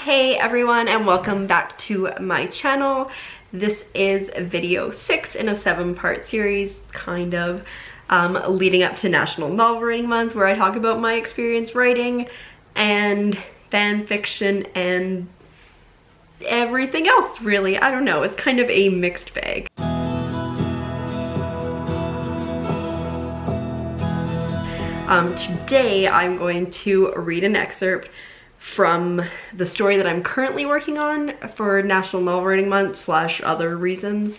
Hey everyone, and welcome back to my channel. This is video 6 in a 7-part series, kind of, leading up to National Novel Writing Month, where I talk about my experience writing and fan fiction and everything else, really. I don't know, it's kind of a mixed bag. Today I'm going to read an excerpt from the story that I'm currently working on for National Novel Writing Month / other reasons,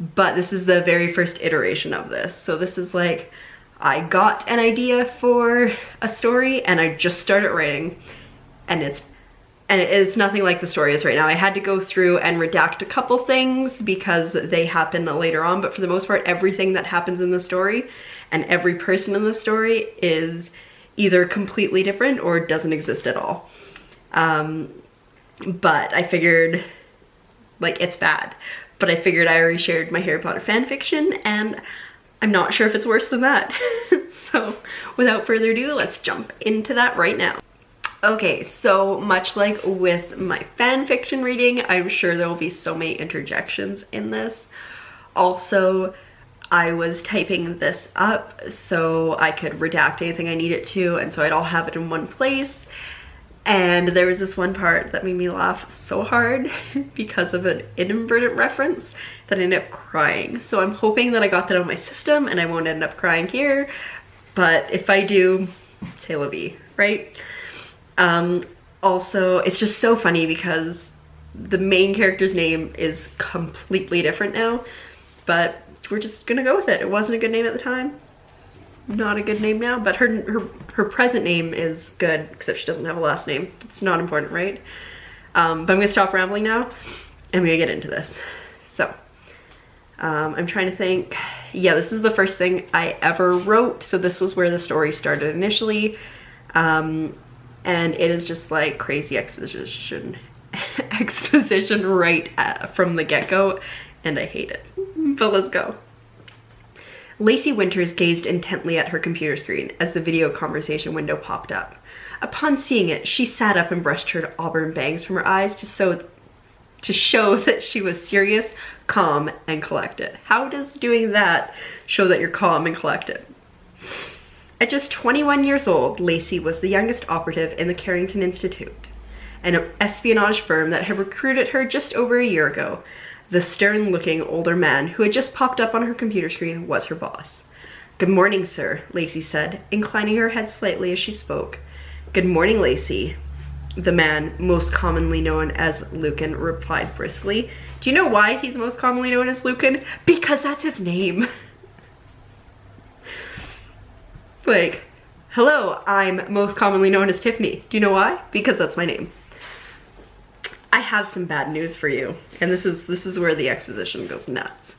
but this is the very first iteration of this. So this is like, I got an idea for a story and I just started writing, and it's nothing like the story is right now. I had to go through and redact a couple things because they happen later on, but for the most part everything that happens in the story and every person in the story is either completely different or doesn't exist at all. But I figured, like, it's bad, but I figured I already shared my Harry Potter fan fiction and I'm not sure if it's worse than that. So without further ado, let's jump into that right now. Okay, so much like with my fan fiction reading, I'm sure there will be so many interjections in this. Also, I was typing this up so I could redact anything I needed to, and so I'd all have it in one place. And there was this one part that made me laugh so hard because of an inadvertent reference that I ended up crying. So I'm hoping that I got that out of my system and I won't end up crying here. But if I do, c'est la vie, right? Also, it's just so funny because the main character's name is completely different now, but we're just gonna go with it. It wasn't a good name at the time. Not a good name now, but her present name is good, except she doesn't have a last name. It's not important, right? But I'm gonna stop rambling now and we're gonna get into this. So I'm trying to think. Yeah, this is the first thing I ever wrote, so this was where the story started initially, and it is just like crazy exposition right from the get-go, and I hate it. But let's go. Lacey Winters gazed intently at her computer screen as the video conversation window popped up. Upon seeing it, she sat up and brushed her auburn bangs from her eyes to show that she was serious, calm, and collected. How does doing that show that you're calm and collected? At just 21 years old, Lacey was the youngest operative in the Carrington Institute, an espionage firm that had recruited her just over a year ago. The stern-looking older man who had just popped up on her computer screen was her boss. "Good morning, sir," Lacey said, inclining her head slightly as she spoke. "Good morning, Lacey," the man, most commonly known as Lucan, replied briskly. Do you know why he's most commonly known as Lucan? Because that's his name. Like, hello, I'm most commonly known as Tiffany. Do you know why? Because that's my name. I have some bad news for you, and this is where the exposition goes nuts.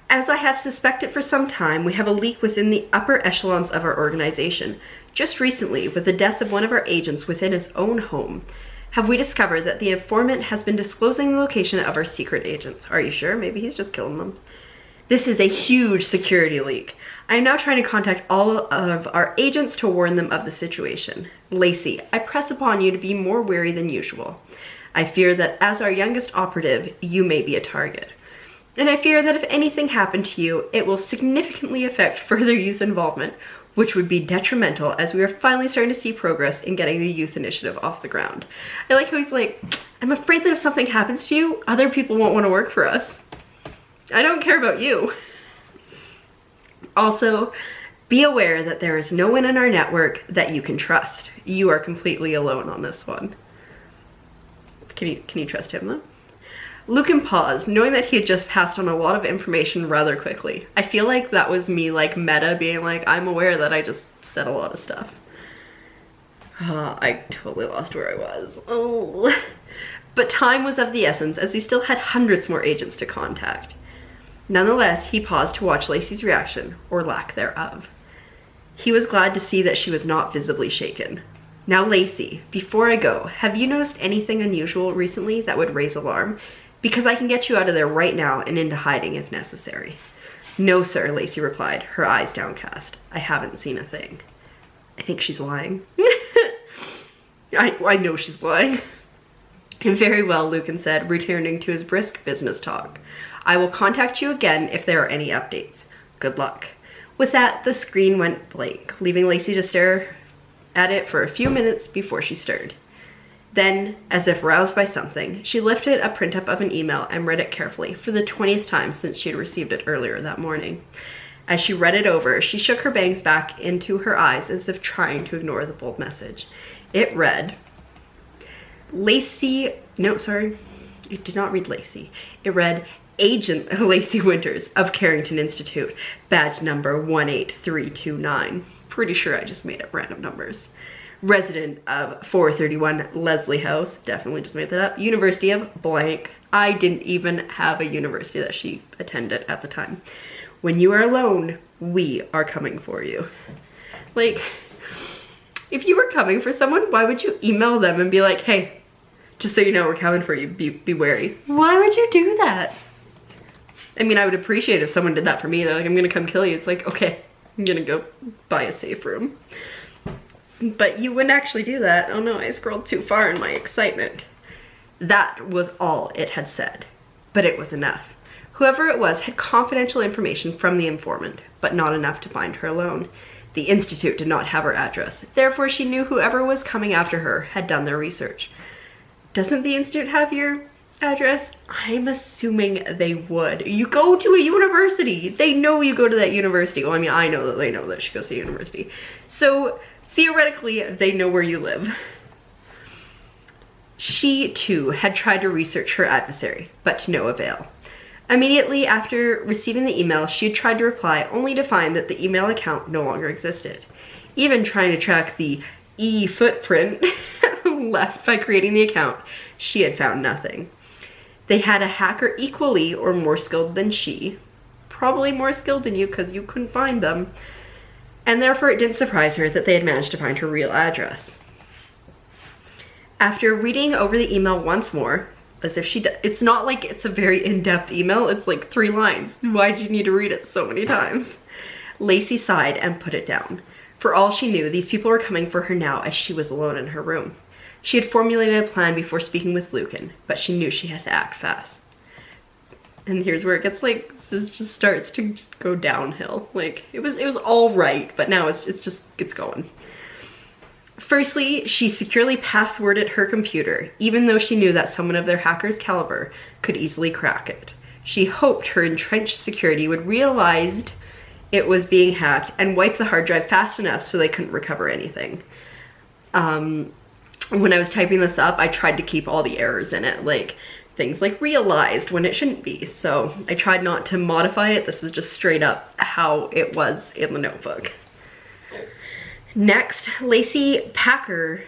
As I have suspected for some time, we have a leak within the upper echelons of our organization. Just recently, with the death of one of our agents within his own home, have we discovered that the informant has been disclosing the location of our secret agents. Are you sure? Maybe he's just killing them. This is a huge security leak. I am now trying to contact all of our agents to warn them of the situation. Lacey, I press upon you to be more wary than usual. I fear that as our youngest operative, you may be a target. And I fear that if anything happened to you, it will significantly affect further youth involvement, which would be detrimental as we are finally starting to see progress in getting the youth initiative off the ground. I like how he's like, I'm afraid that if something happens to you, other people won't want to work for us. I don't care about you. Also, be aware that there is no one in our network that you can trust. You are completely alone on this one. Can you trust him though? Lucan paused, knowing that he had just passed on a lot of information rather quickly. I feel like that was me, like, meta being like, I'm aware that I just said a lot of stuff. I totally lost where I was. Oh. But time was of the essence, as he still had hundreds more agents to contact. Nonetheless, he paused to watch Lacey's reaction, or lack thereof. He was glad to see that she was not visibly shaken. Now, Lacey, before I go, have you noticed anything unusual recently that would raise alarm? Because I can get you out of there right now and into hiding if necessary. No, sir, Lacey replied, her eyes downcast. I haven't seen a thing. I think she's lying. I know she's lying. Very well, Lucan said, returning to his brisk business talk. I will contact you again if there are any updates. Good luck. With that, the screen went blank, leaving Lacey to stare at it for a few minutes before she stirred. Then, as if roused by something, she lifted a print-up of an email and read it carefully for the 20th time since she had received it earlier that morning. As she read it over, she shook her bangs back into her eyes as if trying to ignore the bold message. It read, Lacey, no, sorry, it did not read Lacey. It read, Agent Lacey Winters of Carrington Institute, badge number 18329. Pretty sure I just made up random numbers. Resident of 431 Leslie House, definitely just made that up. University of blank. I didn't even have a university that she attended at the time. When you are alone, we are coming for you. Like, if you were coming for someone, why would you email them and be like, hey, just so you know, we're coming for you, be wary. Why would you do that? I mean, I would appreciate if someone did that for me. They're like, I'm gonna come kill you. It's like, okay, I'm gonna go buy a safe room. But you wouldn't actually do that. Oh no, I scrolled too far in my excitement. That was all it had said, but it was enough. Whoever it was had confidential information from the informant, but not enough to find her alone. The Institute did not have her address. Therefore, she knew whoever was coming after her had done their research. Doesn't the Institute have your address? I'm assuming they would. You go to a university. They know you go to that university. Well, I mean, I know that they know that she goes to university. So theoretically, they know where you live. She, too, had tried to research her adversary, but to no avail. Immediately after receiving the email, she had tried to reply, only to find that the email account no longer existed. Even trying to track the footprint left by creating the account, she had found nothing. They had a hacker equally or more skilled than she, probably more skilled than you because you couldn't find them, and therefore it didn't surprise her that they had managed to find her real address. After reading over the email once more, as if it's not like it's a very in-depth email, it's like 3 lines. Why'd you need to read it so many times? Lacey sighed and put it down. For all she knew, these people were coming for her now as she was alone in her room. She had formulated a plan before speaking with Lucan, but she knew she had to act fast. And here's where it gets like, this just starts to just go downhill. Like, it was all right, but now it's going. Firstly, she securely passworded her computer, even though she knew that someone of their hacker's caliber could easily crack it. She hoped her entrenched security would realize it was being hacked and wipe the hard drive fast enough so they couldn't recover anything. When I was typing this up, I tried to keep all the errors in it, like things like realized when it shouldn't be. So I tried not to modify it. This is just straight up how it was in the notebook. Next, Lacey packed her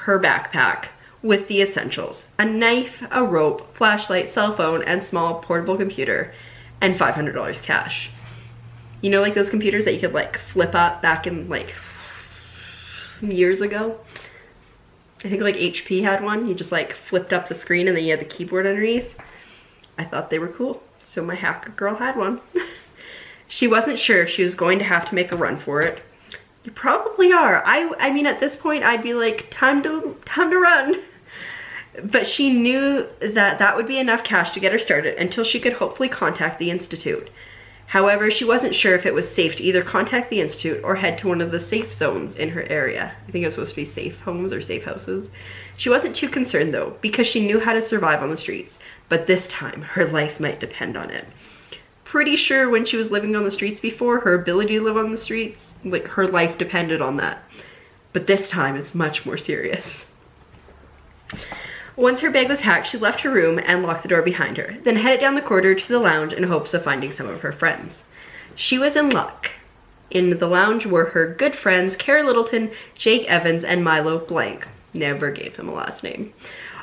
backpack with the essentials: a knife, a rope, flashlight, cell phone, and small portable computer, and $500 cash. You know, like those computers that you could like flip up back in like years ago? I think like HP had one. You just like flipped up the screen and then you had the keyboard underneath. I thought they were cool, so my hacker girl had one. She wasn't sure if she was going to have to make a run for it. You probably are. I mean, at this point, I'd be like, time to run. But she knew that that would be enough cash to get her started until she could hopefully contact the Institute. However, she wasn't sure if it was safe to either contact the Institute or head to one of the safe zones in her area. I think it was supposed to be safe homes or safe houses. She wasn't too concerned though, because she knew how to survive on the streets. But this time, her life might depend on it. Pretty sure when she was living on the streets before, her ability to live on the streets, like her life depended on that. But this time it's much more serious. Once her bag was packed, she left her room and locked the door behind her, then headed down the corridor to the lounge in hopes of finding some of her friends. She was in luck. In the lounge were her good friends, Kara Littleton, Jake Evans, and Milo Blank. Never gave him a last name.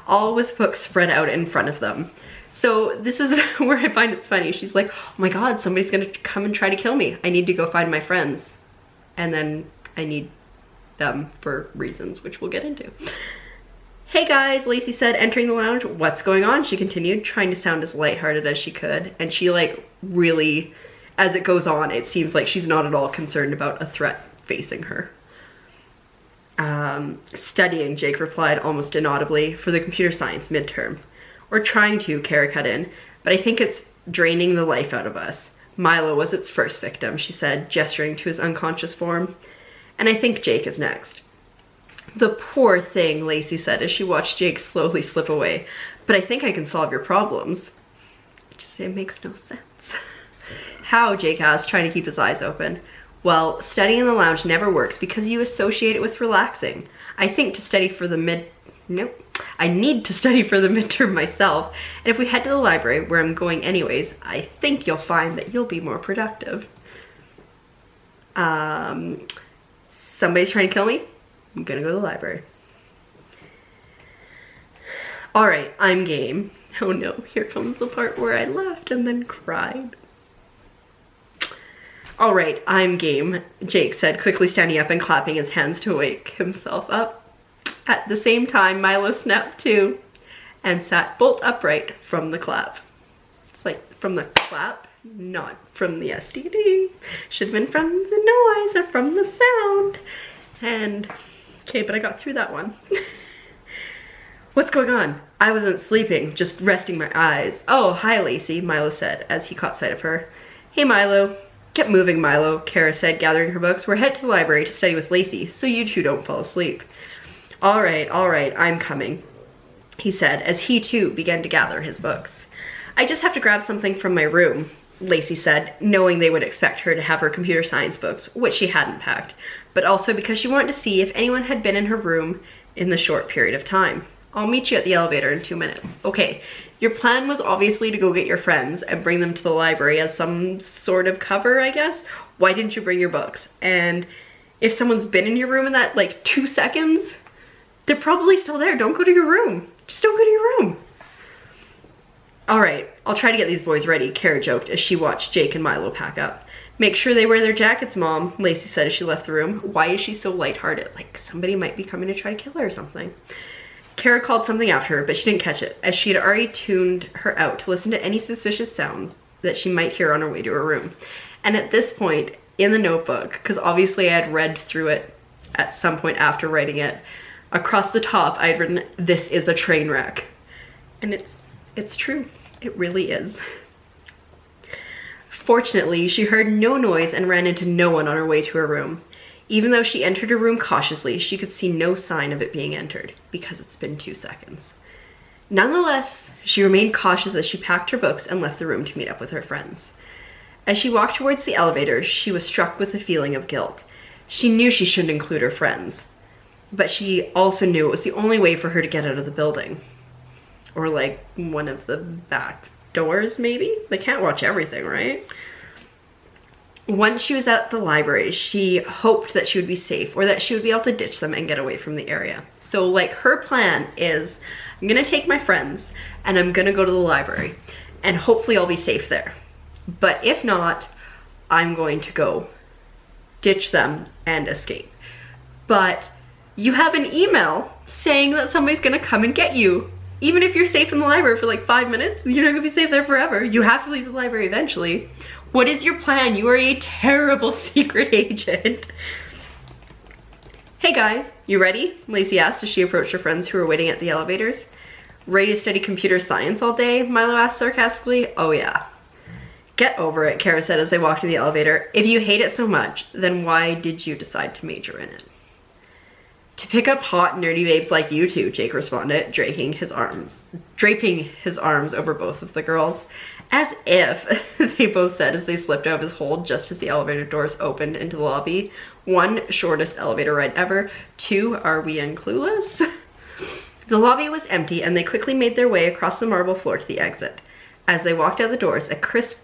All with books spread out in front of them. So this is where I find it's funny. She's like, oh my god, somebody's gonna come and try to kill me. I need to go find my friends. And then I need them for reasons, which we'll get into. Hey guys, Lacey said, entering the lounge. What's going on? She continued, trying to sound as lighthearted as she could. And she like really, as it goes on, it seems like she's not at all concerned about a threat facing her. Studying, Jake replied almost inaudibly, for the computer science midterm. Or trying to, Kara cut in, but I think it's draining the life out of us. Milo was its first victim, she said, gesturing to his unconscious form. And I think Jake is next. The poor thing, Lacey said as she watched Jake slowly slip away. But I think I can solve your problems. It makes no sense. How? Jake asked, trying to keep his eyes open. Well, studying in the lounge never works because you associate it with relaxing. I need to study for the midterm myself. And if we head to the library, where I'm going anyways, I think you'll find that you'll be more productive. Somebody's trying to kill me? I'm gonna go to the library. All right, I'm game. Oh no, here comes the part where I laughed and then cried. All right, I'm game, Jake said, quickly standing up and clapping his hands to wake himself up. At the same time, Milo snapped too and sat bolt upright from the clap. It's like from the clap, not from the STD. Should have been from the noise or from the sound. And, okay, but I got through that one. What's going on? I wasn't sleeping, just resting my eyes. Oh, hi, Lacey, Milo said as he caught sight of her. Hey, Milo. Get moving, Milo, Kara said, gathering her books. We're headed to the library to study with Lacey, so you two don't fall asleep. All right, I'm coming, he said as he too began to gather his books. I just have to grab something from my room, Lacey said, knowing they would expect her to have her computer science books, which she hadn't packed, but also because she wanted to see if anyone had been in her room in the short period of time. I'll meet you at the elevator in 2 minutes. Okay, your plan was obviously to go get your friends and bring them to the library as some sort of cover, I guess. Why didn't you bring your books? And if someone's been in your room in that, like, 2 seconds, they're probably still there. Don't go to your room. Just don't go to your room. All right, I'll try to get these boys ready, Kara joked as she watched Jake and Milo pack up. Make sure they wear their jackets, Mom, Lacey said as she left the room. Why is she so lighthearted? Like somebody might be coming to try to kill her or something. Kara called something after her, but she didn't catch it, as she had already tuned her out to listen to any suspicious sounds that she might hear on her way to her room. And at this point, in the notebook, because obviously I had read through it at some point after writing it, across the top I had written, "This is a train wreck." And it's true. It really is. Fortunately, she heard no noise and ran into no one on her way to her room. Even though she entered her room cautiously, she could see no sign of it being entered, because it's been 2 seconds. Nonetheless, she remained cautious as she packed her books and left the room to meet up with her friends. As she walked towards the elevator, she was struck with a feeling of guilt. She knew she shouldn't include her friends, but she also knew it was the only way for her to get out of the building. Or like one of the back doors, maybe? They can't watch everything, right? Once she was at the library, she hoped that she would be safe or that she would be able to ditch them and get away from the area. So like her plan is, I'm gonna take my friends and I'm gonna go to the library and hopefully I'll be safe there. But if not, I'm going to go ditch them and escape. But you have an email saying that somebody's gonna come and get you. Even if you're safe in the library for like 5 minutes, you're not gonna be safe there forever. You have to leave the library eventually. What is your plan? You are a terrible secret agent. Hey guys, you ready? Lacey asked as she approached her friends who were waiting at the elevators. Ready to study computer science all day? Milo asked sarcastically. Oh yeah. Get over it, Kara said as they walked to the elevator. If you hate it so much, then why did you decide to major in it? To pick up hot, nerdy babes like you two, Jake responded, draping his arms over both of the girls. As if, they both said as they slipped out of his hold just as the elevator doors opened into the lobby. 1, shortest elevator ride ever. 2, are we in Clueless? The lobby was empty and they quickly made their way across the marble floor to the exit. As they walked out the doors, a crisp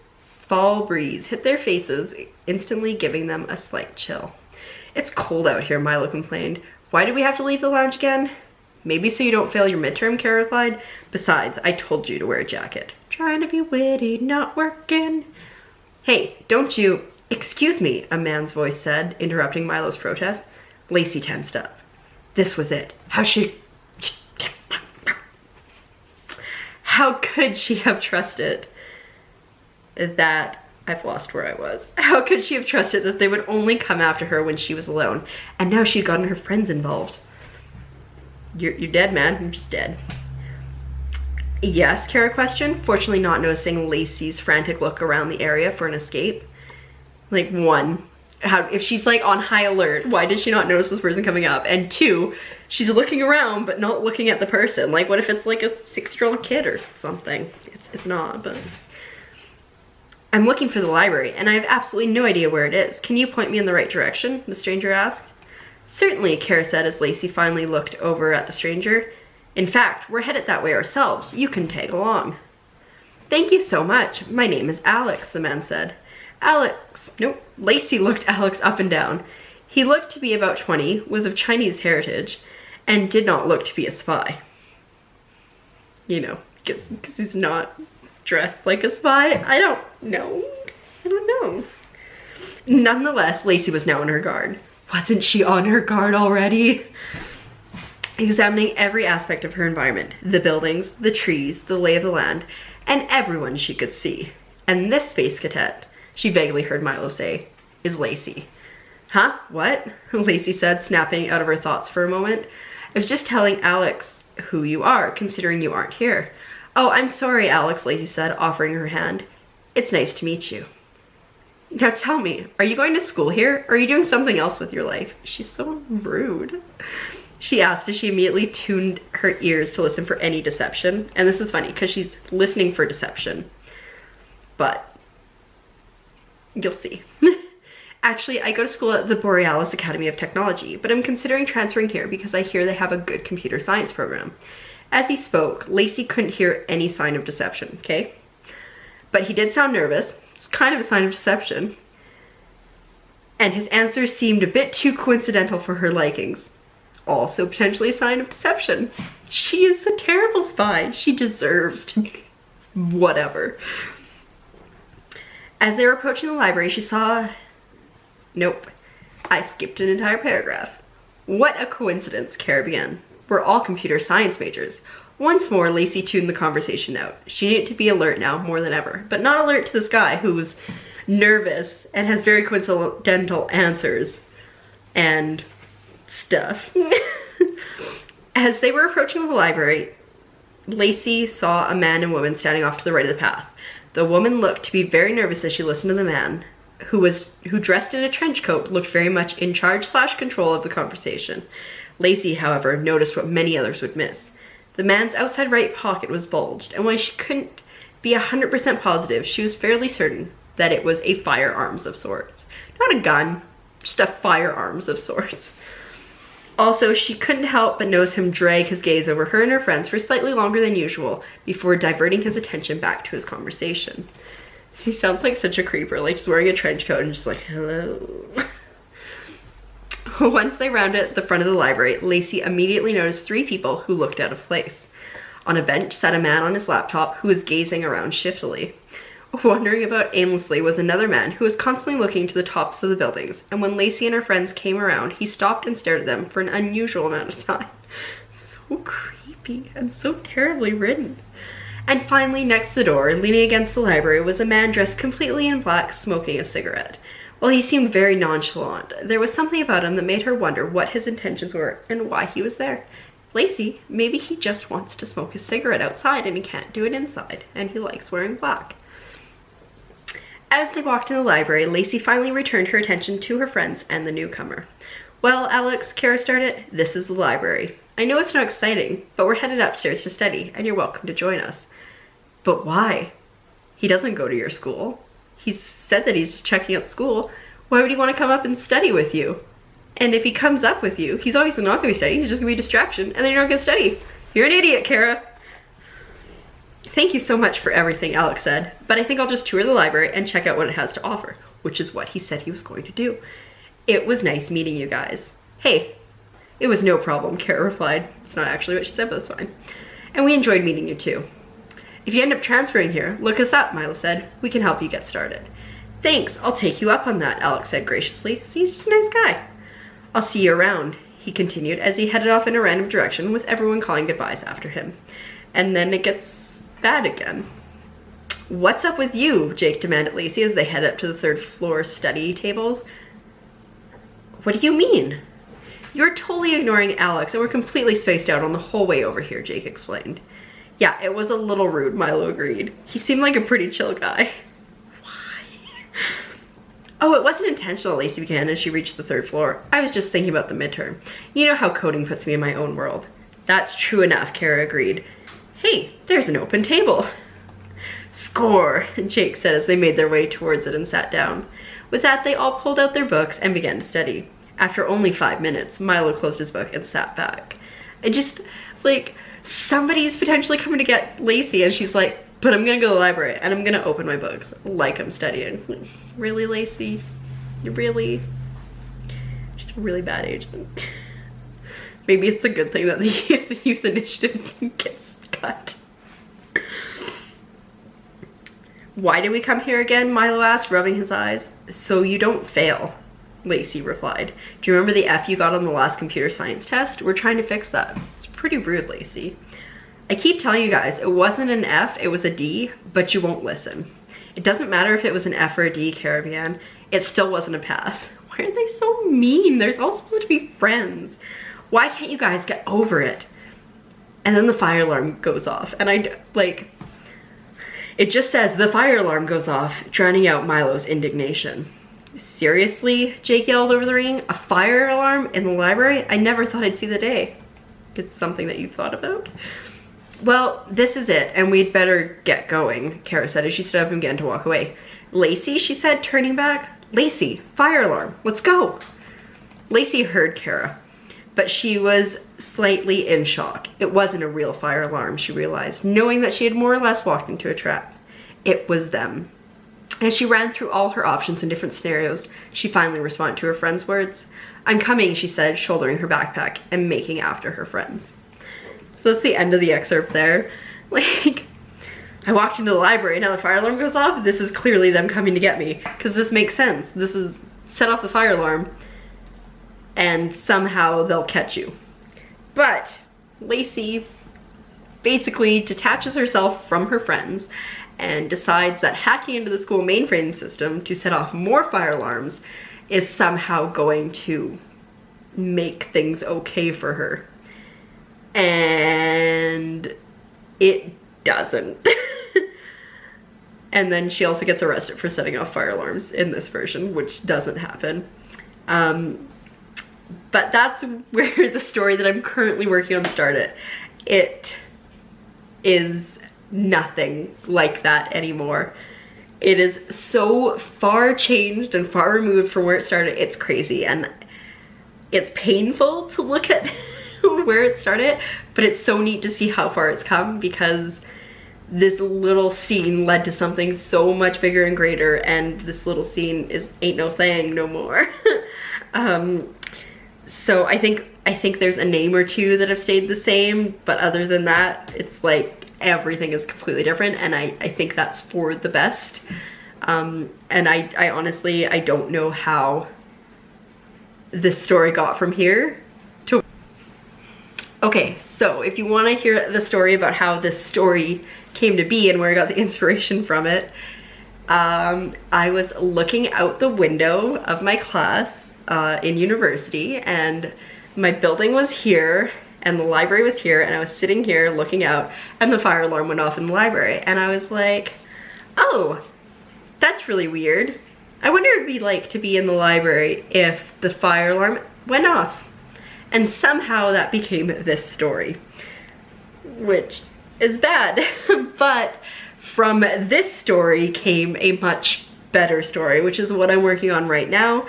fall breeze hit their faces, instantly giving them a slight chill. It's cold out here, Milo complained. Why did we have to leave the lounge again? Maybe so you don't fail your midterm, Kara replied. Besides, I told you to wear a jacket. Trying to be witty, not working. Hey, don't you... Excuse me, a man's voice said, interrupting Milo's protest. Lacey tensed up. This was it. How could she have trusted that I've lost where I was. How could she have trusted that they would only come after her when she was alone? And now she'd gotten her friends involved. You're dead, man. You're just dead. Yes, Kara questioned, fortunately not noticing Lacey's frantic look around the area for an escape. Like, one, if she's like on high alert, why did she not notice this person coming up? And two, she's looking around but not looking at the person. Like, what if it's like a 6-year-old kid or something? It's not, but... I'm looking for the library, and I have absolutely no idea where it is. Can you point me in the right direction? The stranger asked. Certainly, Kara said as Lacey finally looked over at the stranger. In fact, we're headed that way ourselves. You can tag along. Thank you so much. My name is Alex, the man said. Alex, nope. Lacey looked Alex up and down. He looked to be about 20, was of Chinese heritage, and did not look to be a spy. You know, because he's not dressed like a spy. I don't know. Nonetheless, Lacey was now on her guard. Wasn't she on her guard already? Examining every aspect of her environment, the buildings, the trees, the lay of the land, and everyone she could see. And this space cadet, she vaguely heard Milo say, is Lacey. Huh? What? Lacey said, snapping out of her thoughts for a moment. I was just telling Alex who you are, considering you aren't here. Oh, I'm sorry, Alex, Lacey said, offering her hand. It's nice to meet you. Now tell me, are you going to school here, or are you doing something else with your life? She's so rude. She asked as she immediately tuned her ears to listen for any deception. And this is funny, because she's listening for deception. But you'll see. Actually, I go to school at the Borealis Academy of Technology, but I'm considering transferring here because I hear they have a good computer science program. As he spoke, Lacey couldn't hear any sign of deception, okay? But he did sound nervous. It's kind of a sign of deception. And his answer seemed a bit too coincidental for her likings. Also potentially a sign of deception. She is a terrible spy. She deserves to be whatever. As they were approaching the library, she saw... Nope. I skipped an entire paragraph. What a coincidence, Kara began. We're all computer science majors. Once more, Lacey tuned the conversation out. She needed to be alert now more than ever, but not alert to this guy who's nervous and has very coincidental answers and stuff. As they were approaching the library, Lacey saw a man and woman standing off to the right of the path. The woman looked to be very nervous as she listened to the man, who dressed in a trench coat, looked very much in charge / control of the conversation. Lacey, however, noticed what many others would miss. The man's outside right pocket was bulged, and while she couldn't be 100% positive, she was fairly certain that it was a firearms of sorts. Not a gun, just a firearms of sorts. Also, she couldn't help but notice him drag his gaze over her and her friends for slightly longer than usual before diverting his attention back to his conversation. He sounds like such a creeper, like just wearing a trench coat and just like, hello. Once they rounded the front of the library, Lacey immediately noticed 3 people who looked out of place. On a bench sat a man on his laptop who was gazing around shiftily. Wandering about aimlessly was another man who was constantly looking to the tops of the buildings, and when Lacey and her friends came around, he stopped and stared at them for an unusual amount of time. So creepy and so terribly written. And finally, next to the door, leaning against the library, was a man dressed completely in black, smoking a cigarette. While he seemed very nonchalant, there was something about him that made her wonder what his intentions were and why he was there. Lacey, maybe he just wants to smoke his cigarette outside and he can't do it inside, and he likes wearing black. As they walked in the library, Lacey finally returned her attention to her friends and the newcomer. Well, Alex, Kara started, this is the library. I know it's not exciting, but we're headed upstairs to study, and you're welcome to join us. But why? He doesn't go to your school. He's said that he's just checking out school. Why would he want to come up and study with you? And if he comes up with you, he's obviously not going to be studying. He's just going to be a distraction, and then you're not going to study. You're an idiot, Kara. Thank you so much for everything, Alex said, but I think I'll just tour the library and check out what it has to offer, which is what he said he was going to do. It was nice meeting you guys. Hey, it was no problem, Kara replied. It's not actually what she said, but that's fine. And we enjoyed meeting you too. If you end up transferring here, look us up, Milo said. We can help you get started. Thanks, I'll take you up on that, Alex said graciously. See, he's just a nice guy. I'll see you around, he continued as he headed off in a random direction with everyone calling goodbyes after him. And then it gets bad again. "What's up with you?" Jake demanded Lacey as they head up to the third floor study tables. "What do you mean?" "You're totally ignoring Alex and we're completely spaced out on the whole way over here," Jake explained. "Yeah, it was a little rude," Milo agreed. "He seemed like a pretty chill guy." Why? "Oh, it wasn't intentional," Lacey began as she reached the third floor. "I was just thinking about the midterm. You know how coding puts me in my own world." "That's true enough," Kara agreed. "Hey, there's an open table." "Score," Jake said as they made their way towards it and sat down. With that, they all pulled out their books and began to study. After only 5 minutes, Milo closed his book and sat back. I just, like, somebody's potentially coming to get Lacey and she's like, "But I'm gonna go to the library and I'm gonna open my books like I'm studying." Really, Lacey? You really? She's a really bad agent. Maybe it's a good thing that the youth initiative gets cut. "Why did we come here again?" Milo asked, rubbing his eyes. "So you don't fail," Lacey replied. "Do you remember the F you got on the last computer science test? We're trying to fix that." It's pretty rude, Lacey. "I keep telling you guys, it wasn't an F, it was a D, but you won't listen." "It doesn't matter if it was an F or a D," Kara began. "It still wasn't a pass." Why are they so mean? They're all supposed to be friends. "Why can't you guys get over it?" And then the fire alarm goes off and it just says the fire alarm goes off, drowning out Milo's indignation. "Seriously?" Jake yelled over the ring. "A fire alarm in the library? I never thought I'd see the day." "It's something that you've thought about?" "Well, this is it, and we'd better get going," Kara said as she stood up and began to walk away. "Lacey," she said, turning back. "Lacey, fire alarm, let's go." Lacey heard Kara, but she was slightly in shock. It wasn't a real fire alarm, she realized, knowing that she had more or less walked into a trap. It was them. As she ran through all her options in different scenarios, she finally responded to her friend's words. "I'm coming," she said, shouldering her backpack and making after her friends. So that's the end of the excerpt there. Like, I walked into the library, now the fire alarm goes off. This is clearly them coming to get me, because this makes sense. This is set off the fire alarm and somehow they'll catch you. But Lacey basically detaches herself from her friends and decides that hacking into the school mainframe system to set off more fire alarms is somehow going to make things okay for her. And it doesn't. And then she also gets arrested for setting off fire alarms in this version, which doesn't happen. But that's where the story that I'm currently working on started. It is nothing like that anymore. It is so far changed and far removed from where it started. It's crazy, and it's painful to look at where it started, but it's so neat to see how far it's come, because this little scene led to something so much bigger and greater, and this little scene ain't no thing no more. So I think there's a name or two that have stayed the same, but other than that, it's like everything is completely different, and I think that's for the best. And I honestly, I don't know how this story got from here to... Okay, so if you want to hear the story about how this story came to be and where I got the inspiration from it, I was looking out the window of my class in university, and my building was here and the library was here, and I was sitting here looking out, and the fire alarm went off in the library, and I was like, oh, that's really weird. I wonder what it'd be like to be in the library if the fire alarm went off. And somehow that became this story, which is bad. But from this story came a much better story, which is what I'm working on right now,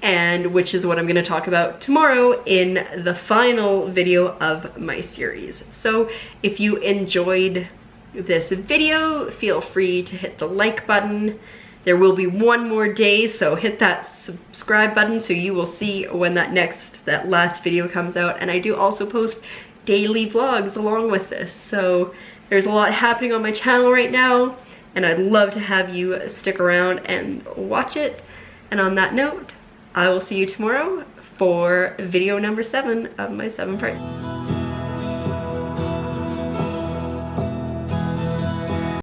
and which is what I'm gonna talk about tomorrow in the final video of my series. So if you enjoyed this video, feel free to hit the like button. There will be one more day, so hit that subscribe button so you will see when that last video comes out. And I do also post daily vlogs along with this, so there's a lot happening on my channel right now, and I'd love to have you stick around and watch it. And on that note, I will see you tomorrow for video number 7 of my 7 parts.